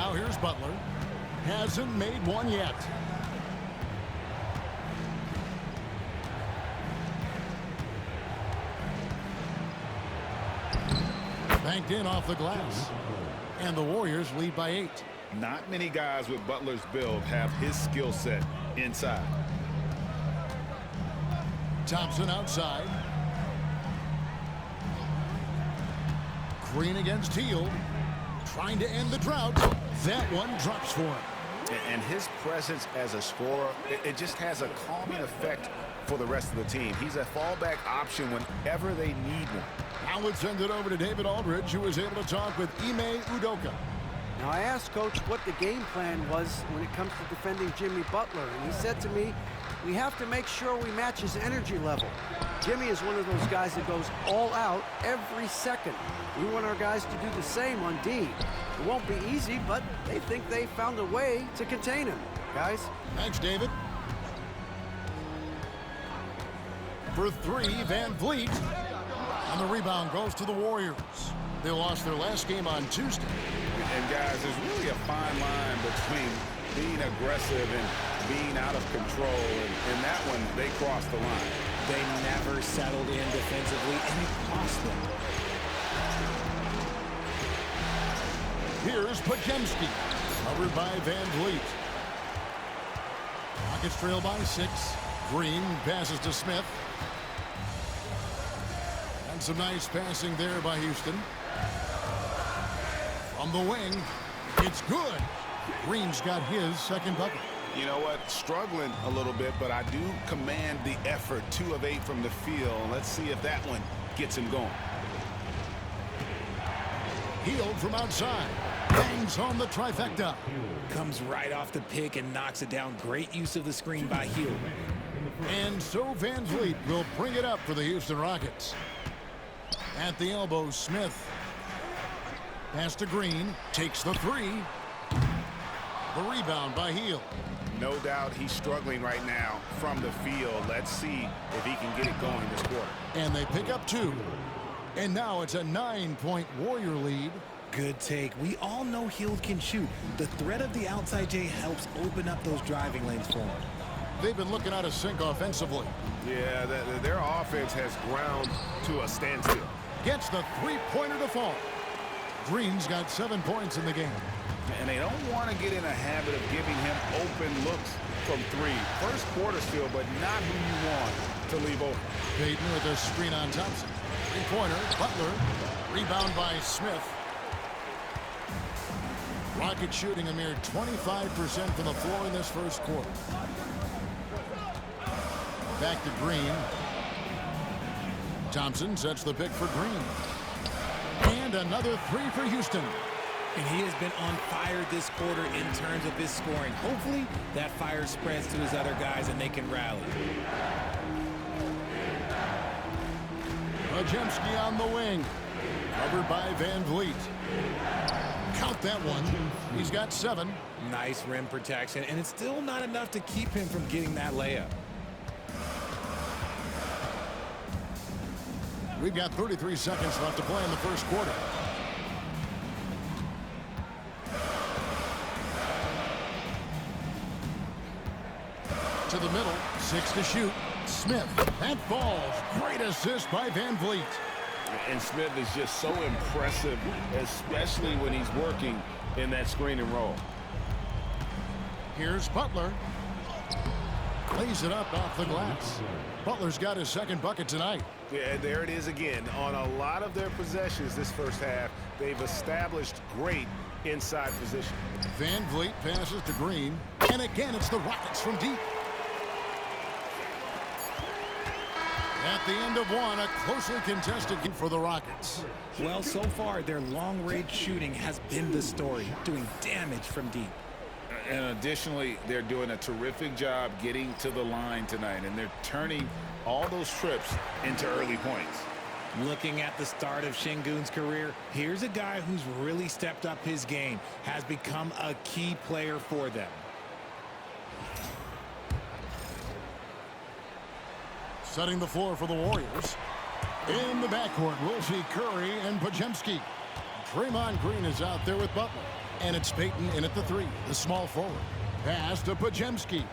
Now here's Butler. Hasn't made one yet. Banked in off the glass. And the Warriors lead by 8. Not many guys with Butler's build have his skill set inside. Thompson outside. Green against Hield. Trying to end the drought. That one drops for him. And his presence as a scorer, it just has a calming effect for the rest of the team. He's a fallback option whenever they need one. Now let's send it over to David Aldridge, who was able to talk with Ime Udoka. Now, I asked Coach what the game plan was when it comes to defending Jimmy Butler, and he said to me, we have to make sure we match his energy level. Jimmy is one of those guys that goes all out every second. We want our guys to do the same on D. It won't be easy, but they think they found a way to contain him. Guys? Thanks, David. For 3, Van Vliet. And the rebound goes to the Warriors. They lost their last game on Tuesday. And guys, there's really a fine line between being aggressive and being out of control. And in that one, they crossed the line. They never settled in defensively, and it cost them. Here's Podziemski, covered by Van Vliet. Rockets trail by 6. Green passes to Smith. And some nice passing there by Houston. From the wing, it's good. Green's got his second bucket. You know what? Struggling a little bit, but I do command the effort. 2 of 8 from the field. Let's see if that one gets him going. Hield from outside. Bangs home the trifecta. Comes right off the pick and knocks it down. Great use of the screen by Hield. And so Van Vliet will bring it up for the Houston Rockets. At the elbow, Smith. Pass to Green. Takes the 3. The rebound by Hield. No doubt he's struggling right now from the field. Let's see if he can get it going this quarter. And they pick up 2. And now it's a 9-point Warrior lead. Good take. We all know Hield can shoot. The threat of the outside J helps open up those driving lanes for him. They've been looking out of sync offensively. Yeah, their offense has ground to a standstill. Gets the 3-pointer to fall. Green's got 7 points in the game. And they don't want to get in a habit of giving him open looks from 3. First quarter still, but not who you want to leave open. Payton with a screen on Thompson. 3-pointer, Butler. Rebound by Smith. Rockets shooting a mere 25% from the floor in this first quarter. Back to Green. Thompson sets the pick for Green. And another 3 for Houston. And he has been on fire this quarter in terms of his scoring. Hopefully, that fire spreads to his other guys and they can rally. Podziemski on the wing. Covered by Van Vliet. Count that one. He's got 7. Nice rim protection, and it's still not enough to keep him from getting that layup. We've got 33 seconds left to play in the first quarter. To the middle, 6 to shoot. Smith, that falls. Great assist by Van Vliet. And Smith is just so impressive, especially when he's working in that screen and roll. Here's Butler. Lays it up off the glass. Butler's got his second bucket tonight. Yeah, there it is again. On a lot of their possessions this first half, they've established great inside position. Van Vliet passes to Green. And again, it's the Rockets from deep. At the end of one, a closely contested game for the Rockets. Well, so far, their long-range shooting has been the story, doing damage from deep. And additionally, they're doing a terrific job getting to the line tonight, and they're turning all those trips into early points. Looking at the start of Şengün's career, here's a guy who's really stepped up his game, has become a key player for them. Setting the floor for the Warriors. In the backcourt, we'll see Curry and Podziemski. Draymond Green is out there with Butler. And it's Payton in at the 3, the small forward. Pass to Podziemski.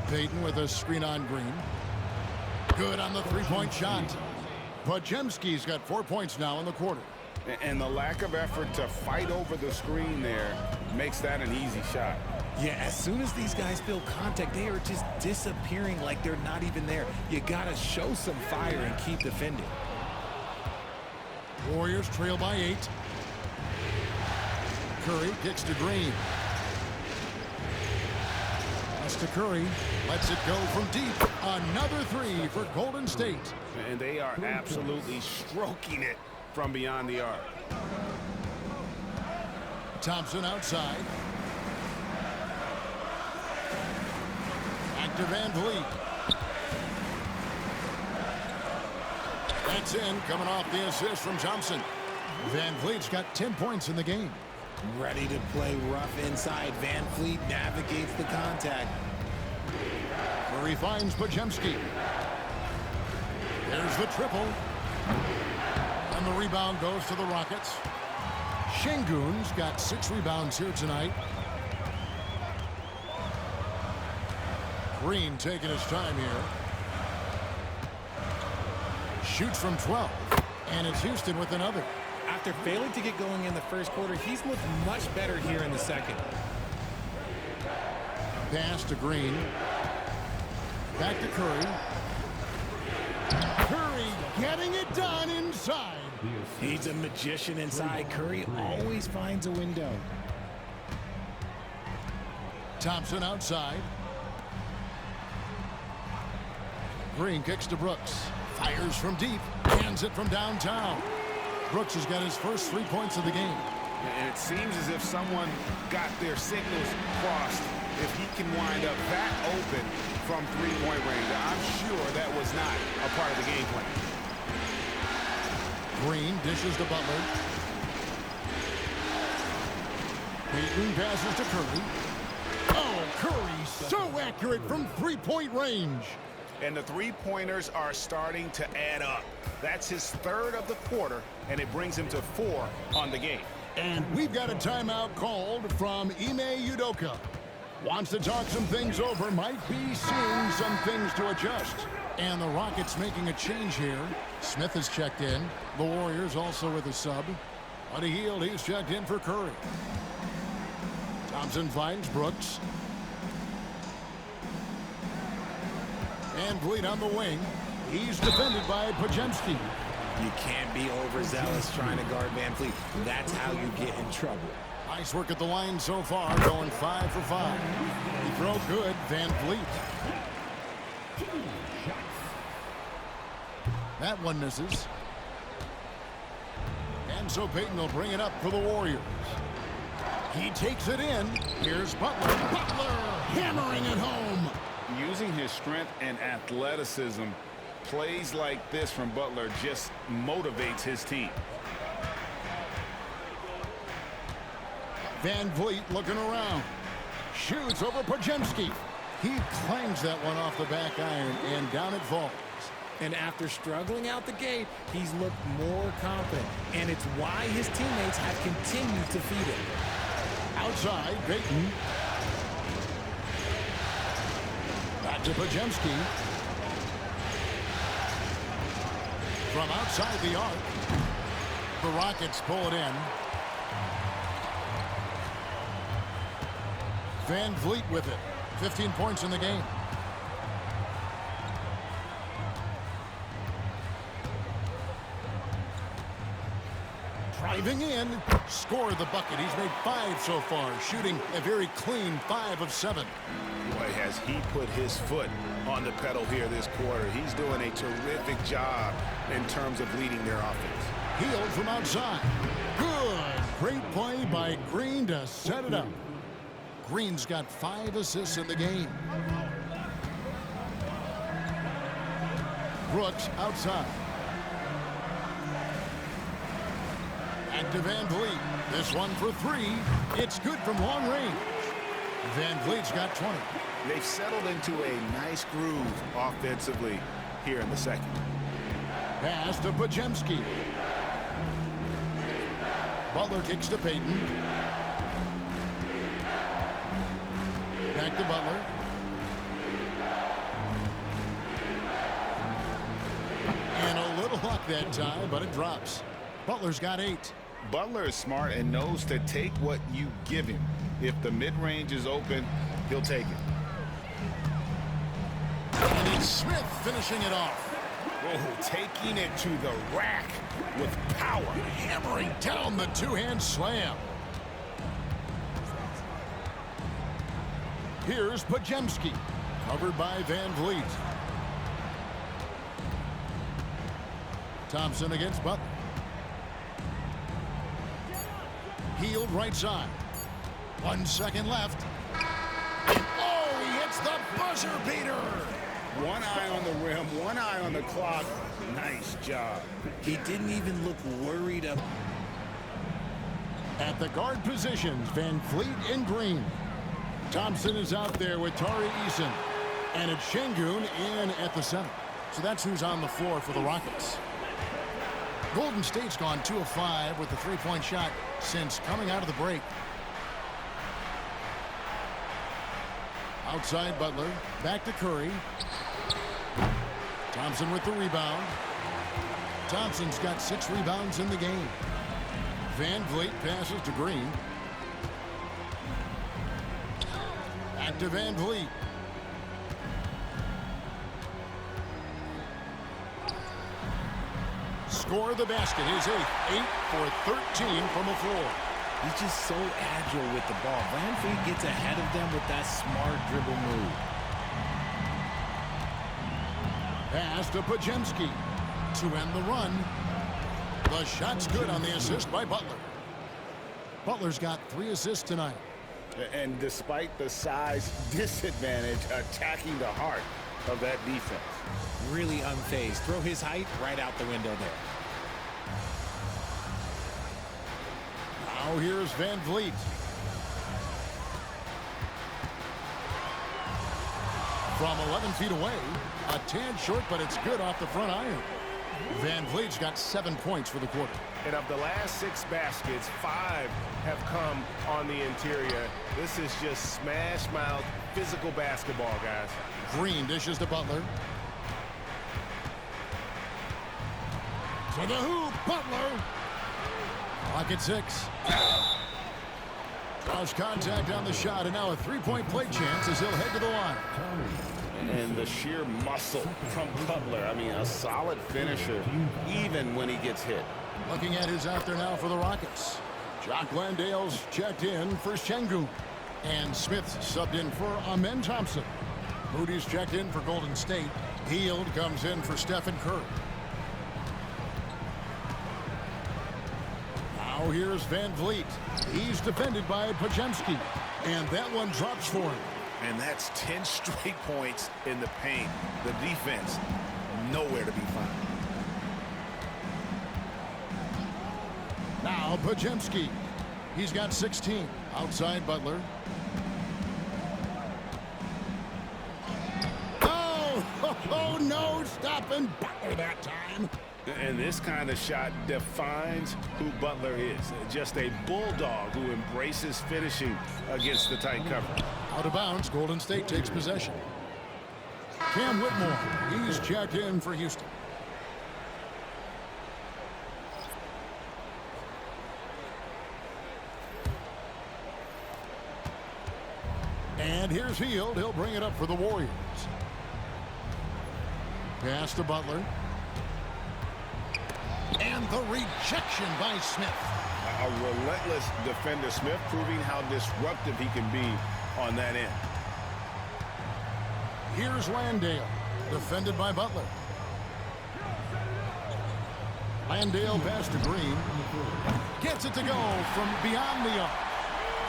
Payton with a screen on Green. Good on the three-point shot. Podziemski's got 4 points now in the quarter. And the lack of effort to fight over the screen there makes that an easy shot. Yeah, as soon as these guys feel contact, they are just disappearing like they're not even there. You got to show some fire and keep defending. Warriors trail by 8. Curry kicks to Green. Pass to Curry. Lets it go from deep. Another 3 for Golden State. And they are absolutely stroking it from beyond the arc. Thompson outside. Back to Van Vliet. That's in, coming off the assist from Thompson. Van Vliet's got 10 points in the game. Ready to play rough inside. Van Vliet navigates the contact. Murray finds Podziemski. There's the triple. And the rebound goes to the Rockets. Şengün's got 6 rebounds here tonight. Green taking his time here. Shoots from 12. And it's Houston with another. After failing to get going in the first quarter, he's looked much better here in the second. Pass to Green. Back to Curry. Curry getting it done inside. He's a magician inside. Curry always finds a window. Thompson outside. Green kicks to Brooks. Fires from deep. Hands it from downtown. Brooks has got his first 3 points of the game. And it seems as if someone got their signals crossed. If he can wind up that open from three-point range, I'm sure that was not a part of the game plan. Green dishes to Butler. Payton passes to Curry. Oh, Curry so accurate from three-point range. And the three-pointers are starting to add up. That's his 3rd of the quarter, and it brings him to 4 on the game. And we've got a timeout called from Ime Udoka. Wants to talk some things over, might be seeing some things to adjust. And the Rockets making a change here. Smith has checked in. The Warriors also with a sub. Buddy Hield, he's checked in for Curry. Thompson finds Brooks. Van Vliet on the wing. He's defended by Podziemski. You can't be overzealous trying to guard Van Vliet. That's how you get in trouble. Nice work at the line so far, going 5 for 5. He throw good, Van Vliet. That one misses. And so Payton will bring it up for the Warriors. He takes it in. Here's Butler. Butler hammering it home. Using his strength and athleticism, plays like this from Butler just motivates his team. Van Vliet looking around. Shoots over Podziemski. He clangs that one off the back iron, and down it falls. And after struggling out the gate, he's looked more confident. And it's why his teammates have continued to feed him. Outside, Payton. Back to Podziemski. From outside the arc. The Rockets pull it in. Van Vliet with it. 15 points in the game. Driving in, scored the bucket. He's made 5 so far, shooting a very clean 5 of 7. Boy, has he put his foot on the pedal here this quarter. He's doing a terrific job in terms of leading their offense. Hield from outside. Good. Great play by Green to set it up. Green's got 5 assists in the game. Brooks outside. Back to Van Vliet. This one for 3. It's good from long range. Van Vliet's got 20. They've settled into a nice groove offensively here in the second. Pass to Podziemski. Butler kicks to Payton. Back to Butler. And a little luck that time, but it drops. Butler's got 8. Butler is smart and knows to take what you give him. If the mid-range is open, he'll take it. And it's Smith finishing it off. Oh, taking it to the rack with power. Hammering down the two-hand slam. Here's Podziemski, covered by Van Vliet. Thompson against Butler. Healed right side. 1 second left. Oh, he hits the buzzer beater. One eye on the rim, one eye on the clock. Nice job. He didn't even look worried up. At the guard positions, Van Vliet and Green. Thompson is out there with Tari Eason. And it's Şengün in at the center. So that's who's on the floor for the Rockets. Golden State's gone 2 of 5 with the three-point shot since coming out of the break. Outside Butler, back to Curry. Thompson with the rebound. Thompson's got 6 rebounds in the game. Van Vliet passes to Green. Back to Van Vliet. Score the basket, his 8th. 8 for 13 from the floor. He's just so agile with the ball. Van Vliet gets ahead of them with that smart dribble move. Pass to Podziemski to end the run. The shot's good on the assist by Butler. Butler's got 3 assists tonight. And despite the size disadvantage, attacking the heart of that defense. Really unfazed. Throw his height right out the window there. Now here's Van Vliet. From 11 feet away, a tad short, but it's good off the front iron. Van Vliet's got 7 points for the quarter. And of the last 6 baskets, 5 have come on the interior. This is just smash mouth physical basketball, guys. Green dishes to Butler. To the hoop, Butler. Clock at 6. Draws contact on the shot, and now a 3-point play chance as he'll head to the line. And the sheer muscle from Butler. I mean, a solid finisher, even when he gets hit. Looking at who's out there now for the Rockets. Jock Landale's checked in for Şengün. And Smith subbed in for Amen Thompson. Moody's checked in for Golden State. Hield comes in for Stephen Curry. Now here's Van Vliet. He's defended by Podziemski. And that one drops for him. And that's 10 straight points in the paint. The defense, nowhere to be found. Now Podziemski. He's got 16. Outside Butler. Oh, no, stopping Butler that time. And this kind of shot defines who Butler is. Just a bulldog who embraces finishing against the tight cover. Out of bounds, Golden State takes possession. Cam Whitmore, he's checked in for Houston. And here's Hield. He'll bring it up for the Warriors. Pass to Butler. And the rejection by Smith. A relentless defender. Smith proving how disruptive he can be on that end. Here's Landale, defended by Butler. Landale pass to Green. Gets it to go from beyond the arc.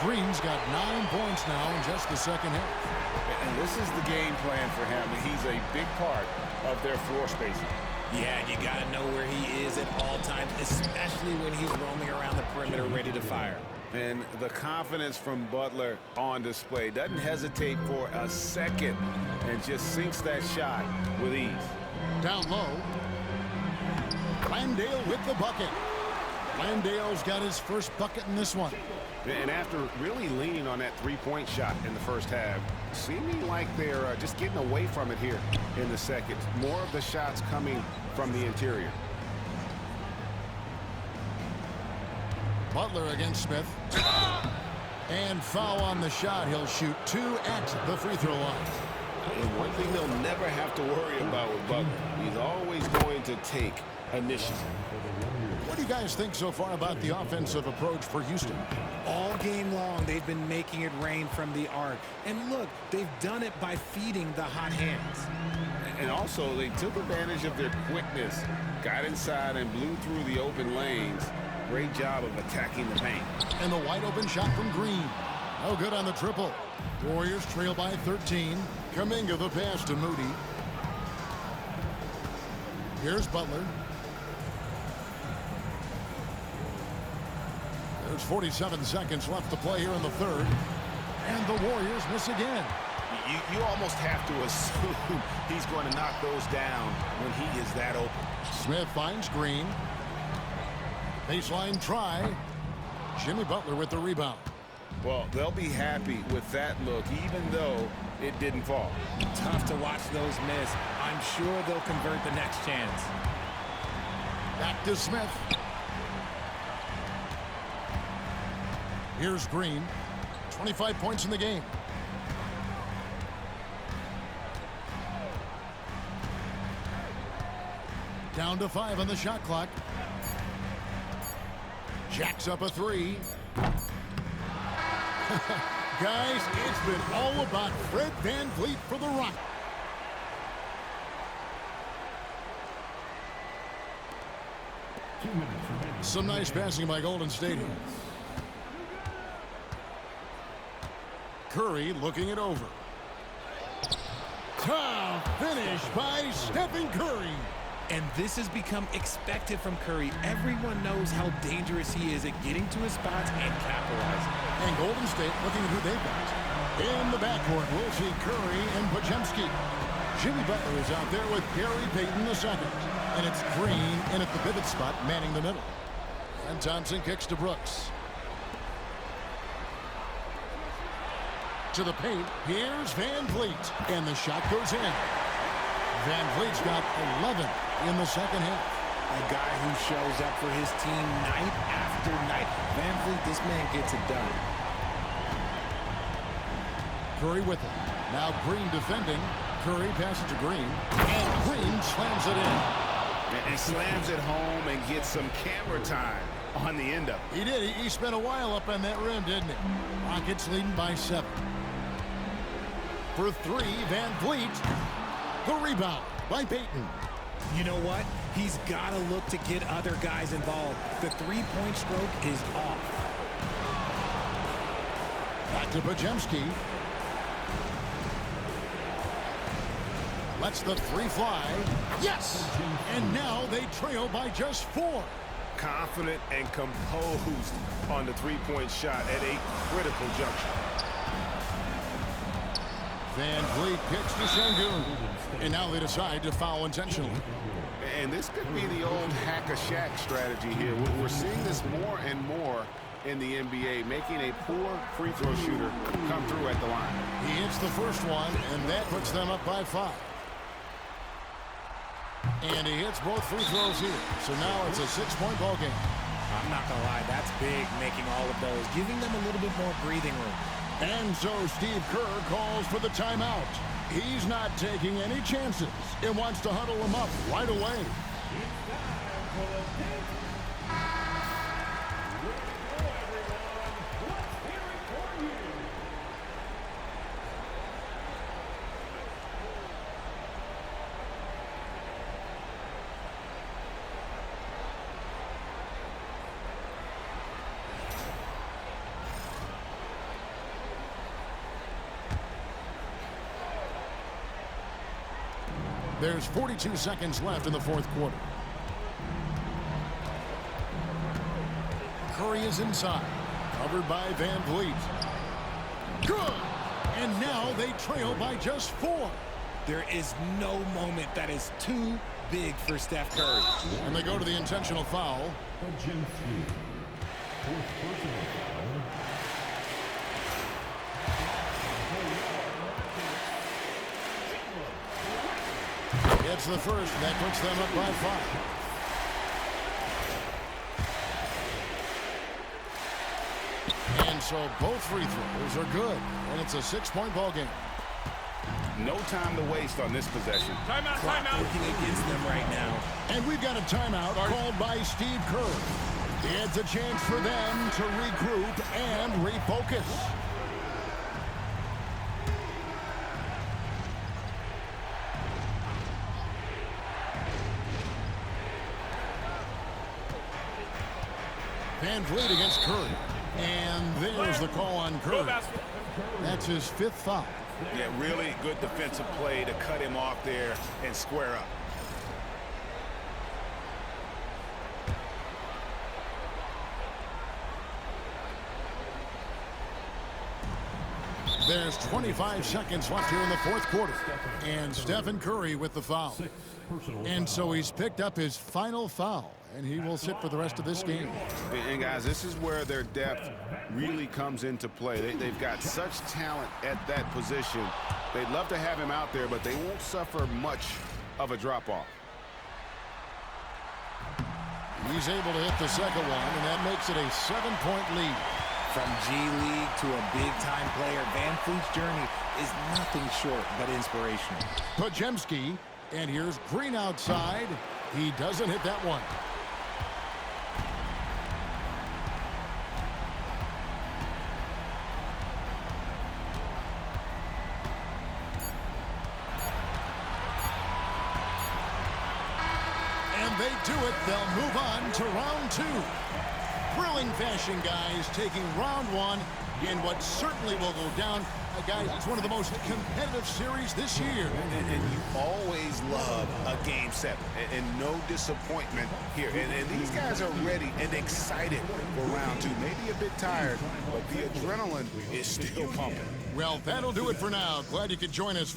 Green's got 9 points now in just the second half. And this is the game plan for him. He's a big part of their floor spacing. Yeah, you got to know where he is at all times, especially when he's roaming around the perimeter ready to fire. And the confidence from Butler on display. Doesn't hesitate for a second and just sinks that shot with ease. Down low. Landale with the bucket. Landale's got his first bucket in this one. And after really leaning on that three-point shot in the first half, seeming like they're just getting away from it here in the second. More of the shots coming from the interior. Butler against Smith. And foul on the shot. He'll shoot 2 at the free throw line. And one thing they'll never have to worry about with Butler, he's always going to take initiative. What do you guys think so far about the offensive approach for Houston? All game long, they've been making it rain from the arc. And look, they've done it by feeding the hot hands. And also, they took advantage of their quickness, got inside and blew through the open lanes. Great job of attacking the paint. And the wide open shot from Green. No good on the triple. Warriors trail by 13. Kuminga the pass to Moody. Here's Butler. There's 47 seconds left to play here in the third. And the Warriors miss again. You almost have to assume he's going to knock those down when he is that open. Smith finds Green. Baseline try. Jimmy Butler with the rebound. Well, they'll be happy with that look, even though it didn't fall. Tough to watch those miss. I'm sure they'll convert the next chance. Back to Smith. Here's Green. 25 points in the game. Down to 5 on the shot clock. Jacks up a 3. Guys, it's been all about Fred VanVleet for the Rockets. Some nice passing by Golden State. Curry looking it over. Tough finish by Stephen Curry. And this has become expected from Curry. Everyone knows how dangerous he is at getting to his spots and capitalizing. And Golden State looking at who they've got. In the backcourt, we'll see Curry and Podziemski. Jimmy Butler is out there with Gary Payton II. And it's Green in at the pivot spot, manning the middle. And Thompson kicks to Brooks. To the paint, here's VanVleet. And the shot goes in. VanVleet's got 11 in the second half. A guy who shows up for his team night after night. VanVleet, this man gets it done. Curry with it. Now Green defending. Curry passes to Green. And Green slams it in. And he slams it home and gets some camera time on the end of it. He did. He spent a while up on that rim, didn't he? Rockets leading by 7. For 3, VanVleet. The rebound by Payton. You know what? He's got to look to get other guys involved. The three-point stroke is off. Back to Podziemski. Lets the 3 fly. Yes! And now they trail by just 4. Confident and composed on the three-point shot at a critical juncture. VanVleet kicks to Şengün. And now they decide to foul intentionally. And this could be the old hack-a-shack strategy here. We're seeing this more and more in the NBA, making a poor free throw shooter come through at the line. He hits the first one, and that puts them up by 5. And he hits both free throws here. So now it's a 6-point ball game. I'm not going to lie, that's big, making all of those, giving them a little bit more breathing room. And so Steve Kerr calls for the timeout. He's not taking any chances and wants to huddle him up right away. There's 42 seconds left in the fourth quarter. Curry is inside, covered by VanVleet. Good! And now they trail by just 4. There is no moment that is too big for Steph Curry. And they go to the intentional foul. It's the first. That puts them up by 5. And so both free throws are good. And it's a 6-point ball game. No time to waste on this possession. Timeout. Working against them right now. And we've got a timeout called by Steve Kerr. It's a chance for them to regroup and refocus. Van Vliet against Curry. And there's the call on Curry. That's his 5th foul. Yeah, really good defensive play to cut him off there and square up. There's 25 seconds left here in the 4th quarter. And Stephen Curry with the foul. And so he's picked up his final foul. And he will sit for the rest of this game. And guys, this is where their depth really comes into play. They've got such talent at that position. They'd love to have him out there, but they won't suffer much of a drop-off. He's able to hit the second one, and that makes it a 7-point lead. From G League to a big-time player, Van Vliet's journey is nothing short but inspirational. Podziemski, and here's Green outside. He doesn't hit that one. And they do it. They'll move on to round 2. Thrilling fashion, guys, taking round 1 in what certainly will go down. Guys, it's one of the most competitive series this year. And you always love a game 7, and no disappointment here. And these guys are ready and excited for round 2. Maybe a bit tired, but the adrenaline is still pumping. Well, that'll do it for now. Glad you could join us.